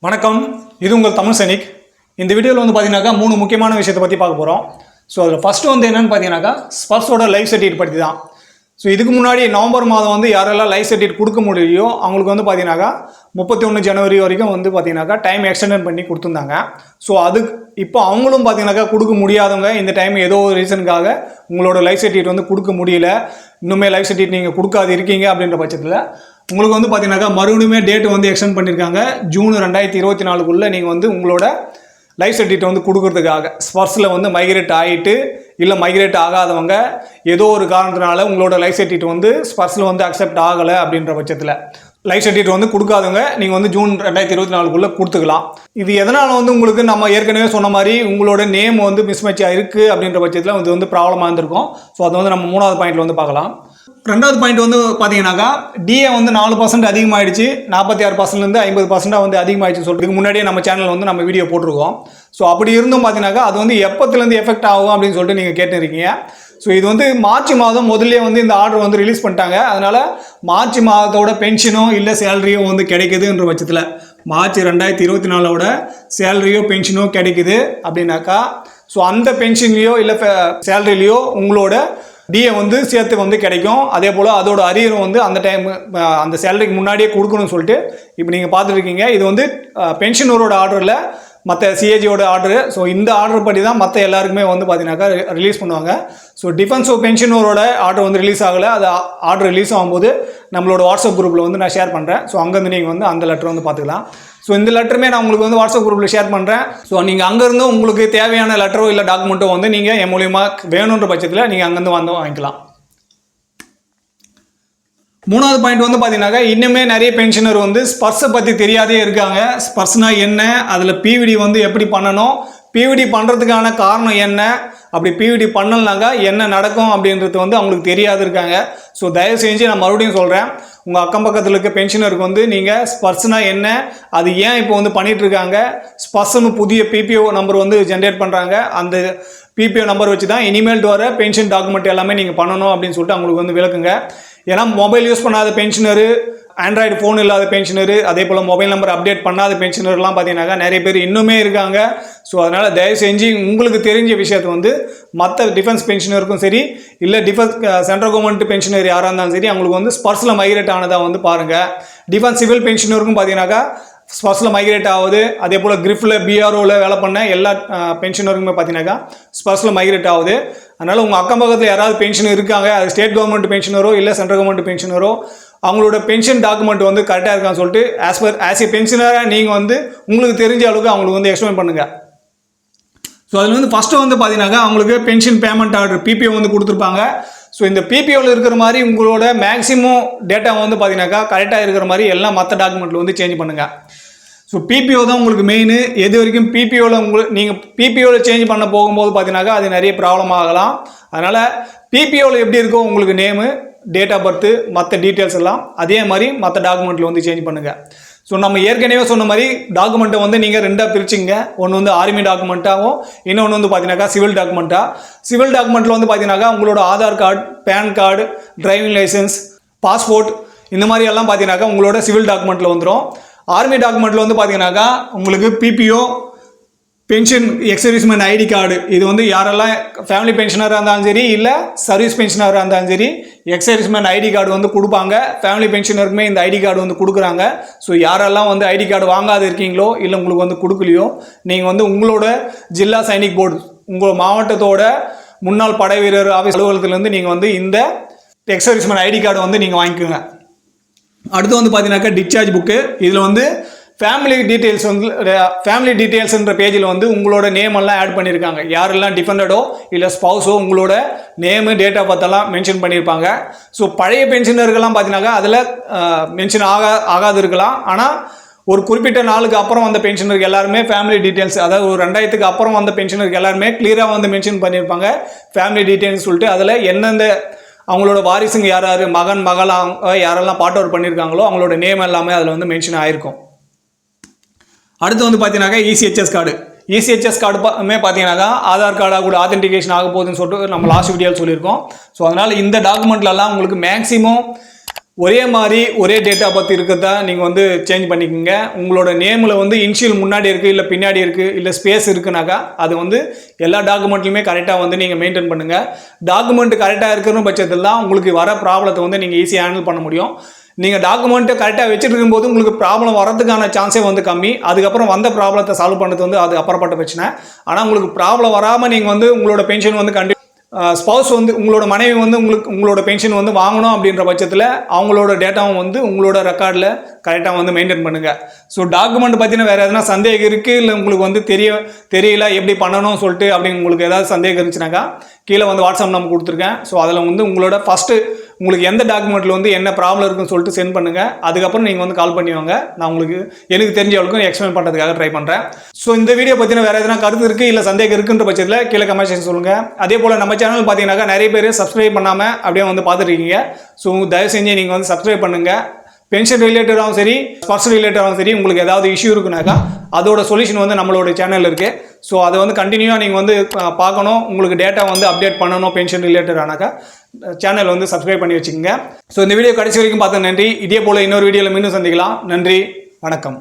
வணக்கம், இது உங்கள் தமிழ் சைனிக். இந்த வீடியோவில் வந்து பார்த்தீங்கன்னாக்கா 3 முக்கியமான விஷயத்தை பற்றி பார்க்க போகிறோம். ஸோ அதில் ஃபஸ்ட்டு வந்து என்னென்னு பார்த்தீங்கன்னாக்கா ஸ்பர்ஸோட லைஃப் சர்டிஃபிகேட் பற்றி தான். ஸோ இதுக்கு முன்னாடி நவம்பர் மாதம் வந்து யாரெல்லாம் லைஃப் சர்டிஃபிகேட் கொடுக்க முடியலையோ அவங்களுக்கு வந்து பார்த்தீங்கன்னாக்கா 31 ஜனவரி வரைக்கும் வந்து பார்த்தீங்கன்னாக்கா டைம் எக்ஸ்டெண்ட் பண்ணி கொடுத்துருந்தாங்க. ஸோ அதுக்கு இப்போ அவங்களும் பார்த்தீங்கன்னாக்கா கொடுக்க முடியாதவங்க இந்த டைம் ஏதோ ஒரு ரீசனுக்காக உங்களோட லைஃப் சர்டிஃபிகேட் வந்து கொடுக்க முடியல, இன்னுமே லைஃப் சர்டிஃபிகேட் நீங்கள் கொடுக்காது இருக்கீங்க அப்படின்ற பட்சத்தில் உங்களுக்கு வந்து பார்த்தீங்கன்னாக்கா மறுபடியுமே டேட் வந்து எக்ஸ்டெண்ட் பண்ணியிருக்காங்க. ஜூன் 2024 நீங்கள் வந்து உங்களோட லைஃப் சர்டிஃபிகேட் வந்து கொடுக்கறதுக்காக ஸ்பர்ஸில் வந்து மைக்ரேட் ஆகிட்டு இல்லை மைக்ரேட் ஆகாதவங்க ஏதோ ஒரு காரணத்தினால உங்களோட லைஃப் சர்டிஃபிகேட் வந்து ஸ்பர்ஸில் வந்து அக்செப்ட் ஆகலை அப்படின்ற பட்சத்தில் லைஃப் சர்டிஃபிகேட் வந்து கொடுக்காதவங்க நீங்கள் வந்து ஜூன் 2024 கொடுத்துக்கலாம். இது எதனால் வந்து உங்களுக்கு நம்ம ஏற்கனவே சொன்ன மாதிரி உங்களோட நேம் வந்து மிஸ்மேட்சாக இருக்குது அப்படின்ற பட்சத்தில் இது வந்து ப்ராப்ளமாக இருந்திருக்கும். ஸோ அது வந்து நம்ம 3வது பாயிண்ட்டில் வந்து பார்க்கலாம். 2வது பாயிண்ட் வந்து பார்த்தீங்கன்னாக்கா டிஏ வந்து 4% அதிகமாகிடுச்சு, 46%லேருந்து 50% வந்து அதிகமாகிடுச்சு சொல்கிறதுக்கு முன்னாடியே நம்ம சேனல் வந்து நம்ம வீடியோ போட்டிருக்கோம். ஸோ அப்படி இருந்தும் பார்த்தீங்கன்னாக்கா அது வந்து எப்போத்துலேருந்து எஃபெக்ட் ஆகும் அப்படின்னு சொல்லிட்டு நீங்கள் கேட்டுருக்கீங்க. ஸோ இது வந்து மார்ச் மாதம் முதல்ல வந்து இந்த ஆர்டர் வந்து ரிலீஸ் பண்ணிட்டாங்க. அதனால் மார்ச் மாதத்தோட பென்ஷனோ இல்லை சேலரியோ வந்து கிடைக்குதுன்ற பட்சத்தில் மார்ச் 2024 சேலரியோ பென்ஷனோ கிடைக்குது அப்படின்னாக்கா ஸோ அந்த பென்ஷன்லேயோ இல்லை சேலரிலையோ உங்களோட டிஏ வந்து சேர்த்து வந்து கிடைக்கும். அதே போல் அதோட அரியரும் வந்து அந்த டைம் அந்த சேலரிக்கு முன்னாடியே கொடுக்கணும்னு சொல்லிட்டு இப்போ நீங்கள் பார்த்துருக்கீங்க. இது வந்து பென்ஷனரோட ஆர்டரில் மற்ற சிஏஜியோட ஆர்டரு. ஸோ இந்த ஆர்டர் படி தான் மற்ற எல்லாருக்குமே வந்து பார்த்தீங்கன்னாக்கா ரிலீஸ் பண்ணுவாங்க. ஸோ டிஃபென்ஸ் ஆஃப் பென்ஷனரோட ஆர்டர் வந்து ரிலீஸ் ஆகலை. அது ஆர்டர் ரிலீஸ் ஆகும்போது நம்மளோட வாட்ஸ்அப் குரூப்பில் வந்து நான் ஷேர் பண்ணுறேன். ஸோ அங்கேருந்து நீங்கள் வந்து அந்த லெட்டர் வந்து பார்த்துக்கலாம். ஸோ இந்த லெட்டருமே நான் உங்களுக்கு வந்து வாட்ஸ்அப் குரூப்பில் ஷேர் பண்ணுறேன். ஸோ நீங்கள் அங்கேருந்து உங்களுக்கு தேவையான லெட்டரோ இல்லை டாக்குமெண்ட்டோ வந்து நீங்கள் என் மூலியமாக வேணுன்ற பட்சத்தில் நீங்கள் அங்கேருந்து வந்து வாங்கிக்கலாம். 3வது பாயிண்ட் வந்து பார்த்தீங்கன்னாக்கா இன்னுமே நிறைய பென்ஷனர் வந்து ஸ்பர்ஸை பற்றி தெரியாதே இருக்காங்க. ஸ்பர்ஸ்னா என்ன, அதில் பிவிடி வந்து எப்படி பண்ணணும், பிவிடி பண்ணுறதுக்கான காரணம் என்ன, அப்படி பிவிடி பண்ணலனாக்கா என்ன நடக்கும் அப்படின்றது வந்து அவங்களுக்கு தெரியாது இருக்காங்க. ஸோ தயவு செஞ்சு நான் மறுபடியும் சொல்கிறேன், உங்கள் அக்கம் பக்கத்தில் இருக்க பென்ஷனருக்கு வந்து நீங்கள் ஸ்பர்ஸ்னா என்ன, அது ஏன் இப்போ வந்து பண்ணிகிட்ருக்காங்க, ஸ்பர்ஸ்னு புதிய பிபிஓ நம்பர் வந்து ஜென்ரேட் பண்ணுறாங்க, அந்த பிபிஓ நம்பர் வச்சு தான் இனிமேல் வர பென்ஷன் டாக்குமெண்ட் எல்லாமே நீங்கள் பண்ணணும் அப்படின்னு சொல்லிட்டு அவங்களுக்கு வந்து விளக்குங்க. ஏன்னா மொபைல் யூஸ் பண்ணாத பென்ஷனரு, ஆண்ட்ராய்டு ஃபோன் இல்லாத பென்ஷனரு, அதே போல் மொபைல் நம்பர் அப்டேட் பண்ணாத பென்ஷனர்லாம் பார்த்தீங்கன்னாக்கா நிறைய பேர் இன்னுமே இருக்காங்க. ஸோ அதனால் தயவு செஞ்சு உங்களுக்கு தெரிஞ்ச விஷயத்தை வந்து மற்ற டிஃபென்ஸ் பென்ஷனருக்கும் சரி இல்லை சென்ட்ரல் கவர்மெண்ட் பென்ஷனர் யாராக இருந்தாலும் சரி அவங்களுக்கு வந்து ஸ்பர்ஸில் மைக்ரேட் ஆனதாக வந்து பாருங்கள். டிஃபென்ஸ் சிவில் பென்ஷனருக்கும் பார்த்தீங்கன்னாக்கா ஸ்பர்ஸில் மைக்ரேட் ஆகுது. அதே போல் கிரிஃபில் பிஆர்ஓவில் வேலை பண்ண எல்லா பென்ஷனருக்குமே பார்த்தீங்கன்னாக்கா ஸ்பர்ஸில் மைக்ரேட் ஆகுது. அதனால் உங்கள் அக்கம் பக்கத்தில் யாராவது பென்ஷன் இருக்காங்க, அது ஸ்டேட் கவர்மெண்ட் பென்ஷனரோ இல்லை சென்ட்ரல் கவர்மெண்ட் பென்ஷனரோ, அவங்களோட பென்ஷன் டாக்குமெண்ட் வந்து கரெக்டாக இருக்கான்னு சொல்லிட்டு ஆஸ் ஏ பென்ஷனராக நீங்கள் வந்து உங்களுக்கு தெரிஞ்ச அளவுக்கு அவங்களுக்கு வந்து எக்ஸ்பிளைன் பண்ணுங்கள். ஸோ அதில் வந்து ஃபஸ்ட்டு வந்து பார்த்தீங்கன்னாக்கா அவங்களுக்கு பென்ஷன் பேமெண்ட் ஆர்டர் பிபிஓ வந்து கொடுத்துருப்பாங்க. ஸோ இந்த பிபிஓவில் இருக்கிற மாதிரி உங்களோட மேக்ஸிமம் டேட்டா வந்து பார்த்தீங்கன்னாக்கா கரெக்டாக இருக்கிற மாதிரி எல்லாம் மற்ற டாக்குமெண்ட்டில் வந்து சேஞ்ச் பண்ணுங்கள். ஸோ பிபிஓ தான் உங்களுக்கு மெயின். எது வரைக்கும் பிபிஓவில் நீங்கள் பிபிஓவில் சேஞ்ச் பண்ண போகும்போது பார்த்தீங்கன்னாக்கா அது நிறைய ப்ராப்ளம் ஆகலாம். அதனால் பிபிஓவில் எப்படி இருக்கோ உங்களுக்கு நேமு, டேட் ஆஃப் பர்த்து, மற்ற டீட்டெயில்ஸ் எல்லாம் அதே மாதிரி மற்ற டாக்குமெண்ட்டில் வந்து சேஞ்ச் பண்ணுங்கள். ஸோ நம்ம ஏற்கனவே சொன்ன மாதிரி டாக்குமெண்ட்டை வந்து நீங்கள் 2ஆக பிரிச்சுங்க. ஒன்று வந்து ஆர்மி டாக்குமெண்ட்டாகவும் இன்னொன்று வந்து பார்த்தீங்கன்னாக்கா சிவில் டாக்குமெண்ட்டாக. சிவில் டாக்குமெண்ட்டில் வந்து பார்த்தீங்கன்னாக்கா உங்களோட Aadhaar card, PAN card, driving licence, passport இந்த மாதிரி எல்லாம் பார்த்தீங்கன்னாக்கா உங்களோட சிவில் டாக்குமெண்ட்டில் வந்துடும். ஆர்மி டாக்குமெண்ட்டில் வந்து பார்த்தீங்கன்னாக்கா உங்களுக்கு PPO, pension, ex serviceman ID card, இது வந்து யாரெல்லாம் ஃபேமிலி பென்ஷனராக இருந்தாலும் சரி இல்லை சர்வீஸ் பென்ஷனராக இருந்தாலும் சரி எக்ஸர்வீஸ்மேன் ஐடி கார்டு வந்து கொடுப்பாங்க. ஃபேமிலி பென்ஷனருக்குமே இந்த ஐடி கார்டு வந்து கொடுக்குறாங்க. ஸோ யாரெல்லாம் வந்து ஐடி கார்டு வாங்காது இருக்கீங்களோ இல்லை உங்களுக்கு வந்து கொடுக்கலையோ நீங்கள் வந்து உங்களோட ஜில்லா சைனிக் போர்டு, உங்கள் மாவட்டத்தோட முன்னாள் படை வீரர் ஆஃபீஸ் அலுவலகத்துலேருந்து நீங்கள் வந்து இந்த எக்ஸர்வீஸ்மேன் ஐடி கார்டு வந்து நீங்கள் வாங்கிக்கோங்க. அடுத்து வந்து பார்த்தீங்கன்னாக்கா டிஸ்சார்ஜ் புக்கு. இதில் வந்து ஃபேமிலி டீட்டெயில்ஸ்ன்ற பேஜில் வந்து உங்களோட நேம் எல்லாம் ஆட் பண்ணியிருக்காங்க. யாரெல்லாம் டிஃபெண்டடோ இல்லை ஸ்பவுஸோ உங்களோட நேமு, டேட் ஆஃப் பர்த் எல்லாம் மென்ஷன் பண்ணியிருப்பாங்க. ஸோ பழைய பென்ஷனர்கள்லாம் பார்த்தீங்கன்னாக்கா அதில் மென்ஷன் ஆகாது இருக்கலாம். ஆனால் ஒரு குறிப்பிட்ட நாளுக்கு அப்புறம் வந்த பென்ஷனருக்கு எல்லாருமே ஃபேமிலி டீட்டெயில்ஸ், அதாவது ஒரு 2000க்கு அப்புறம் வந்த பென்ஷனருக்கு எல்லாருமே கிளியராக வந்து மென்ஷன் பண்ணியிருப்பாங்க ஃபேமிலி டீட்டெயில்ஸ் சொல்லிட்டு. அதில் எந்தெந்த அவங்களோட வாரிசுங்க யார் யார், மகன் மகள் யாரெல்லாம் பாட் அவுட் பண்ணியிருக்காங்களோ அவங்களோட நேம் எல்லாமே அதில் வந்து மென்ஷன் ஆகிருக்கும். அடுத்து வந்து பார்த்தீங்கன்னாக்கா இசிஹெச்எஸ் கார்டு. இசிஹெச்எஸ் கார்டுமே பார்த்தீங்கன்னாக்கா ஆதார் கார்டாக கூட ஆத்தென்டிகேஷன் ஆக போகுதுன்னு சொல்லிட்டு நம்ம லாஸ்ட் வீடியோவில் சொல்லியிருக்கோம். ஸோ அதனால் இந்த டாக்குமெண்ட்லலாம் உங்களுக்கு மேக்ஸிமம் ஒரே மாதிரி ஒரே டேட் ஆஃப் பர்த் இருக்கிறதா நீங்கள் வந்து சேஞ்ச் பண்ணிக்கோங்க. உங்களோட நேமில் வந்து இனிஷியல் முன்னாடி இருக்குது இல்லை பின்னாடி இருக்குது இல்லை ஸ்பேஸ் இருக்குனாக்கா அது வந்து எல்லா டாக்குமெண்ட்லையுமே கரெக்டாக வந்து நீங்கள் மெயின்டைன் பண்ணுங்கள். டாக்குமெண்ட் கரெக்டாக இருக்கிற பட்சத்தில் தான் உங்களுக்கு வர ப்ராப்ளத்தை வந்து நீங்கள் ஈஸியாக ஹேண்டில் பண்ண முடியும். நீங்கள் டாக்குமெண்ட்டை கரெக்டாக வச்சுட்டு இருக்கும்போது உங்களுக்கு ப்ராப்ளம் வரதுக்கான சான்ஸே வந்து கம்மி. அதுக்கப்புறம் வந்த ப்ராப்ளத்தை சால்வ் பண்ணுறது வந்து அது அப்புறப்பட்ட பிரச்சனை. ஆனால் உங்களுக்கு ப்ராப்ளம் வராமல் நீங்கள் வந்து உங்களோட பென்ஷன் வந்து ஸ்பௌஸ் வந்து உங்களோட மனைவி வந்து உங்களோட பென்ஷன் வந்து வாங்கணும் அப்படின்ற பட்சத்தில் அவங்களோட டேட்டாவும் வந்து உங்களோட ரெக்கார்டில் கரெக்டாக வந்து மெயின்டைன் பண்ணுங்கள். ஸோ டாக்குமெண்ட் பார்த்தீங்கன்னா வேறு எதனா சந்தேகம் இருக்குது இல்லை உங்களுக்கு வந்து தெரியல எப்படி பண்ணணும்னு சொல்லிட்டு அப்படின்னு உங்களுக்கு ஏதாவது சந்தேகம் இருந்துச்சுனாக்கா கீழே வந்து வாட்ஸ்அப் நம்பர் கொடுத்துருக்கேன். ஸோ அதில் வந்து உங்களோட ஃபஸ்ட்டு உங்களுக்கு எந்த டாக்குமெண்ட்டில் வந்து என்ன ப்ராப்ளம் இருக்குன்னு சொல்லிட்டு சென்ட் பண்ணுங்கள். அதுக்கப்புறம் நீங்கள் வந்து கால் பண்ணி வாங்க. நான் உங்களுக்கு எனக்கு தெரிஞ்சவளுக்கும் எக்ஸ்பிளைன் பண்ணுறதுக்காக ட்ரை பண்ணுறேன். ஸோ இந்த வீடியோ பற்றின வேறு எதனா கருத்து இருக்குது இல்லை சந்தேகம் இருக்குன்ற பட்சத்தில் கீழே கமெண்ட் செக்ஷன் சொல்லுங்கள். அதே போல் நம்ம சேனல் பார்த்தீங்கன்னாக்கா நிறைய பேர் சப்ஸ்கிரைப் பண்ணாமல் அப்படியே வந்து பார்த்துருக்கீங்க. ஸோ தயவு செஞ்சு நீங்கள் வந்து சப்ஸ்கிரைப் பண்ணுங்கள். பென்ஷன் ரிலேட்டடாகவும் சரி ஸ்பர்ஸ் ரிலேட்டடாகவும் சரி உங்களுக்கு ஏதாவது இஷ்யூ இருக்குனாக்கா அதோட சொல்யூஷன் வந்து நம்மளோட சேனல் இருக்குது. ஸோ அதை வந்து கண்டினியூவாக நீங்கள் வந்து பார்க்கணும். உங்களுக்கு டேட்டா வந்து அப்டேட் பண்ணணும் பென்ஷன் ரிலேட்டடானாக்கா சேனல் வந்து சப்ஸ்கிரைப் பண்ணி வச்சுக்கோங்க. ஸோ இந்த வீடியோ கடைசி வரைக்கும் பார்த்து நன்றி. இதே போல் இன்னொரு வீடியோவில் மீண்டும் சந்திக்கலாம். நன்றி, வணக்கம்.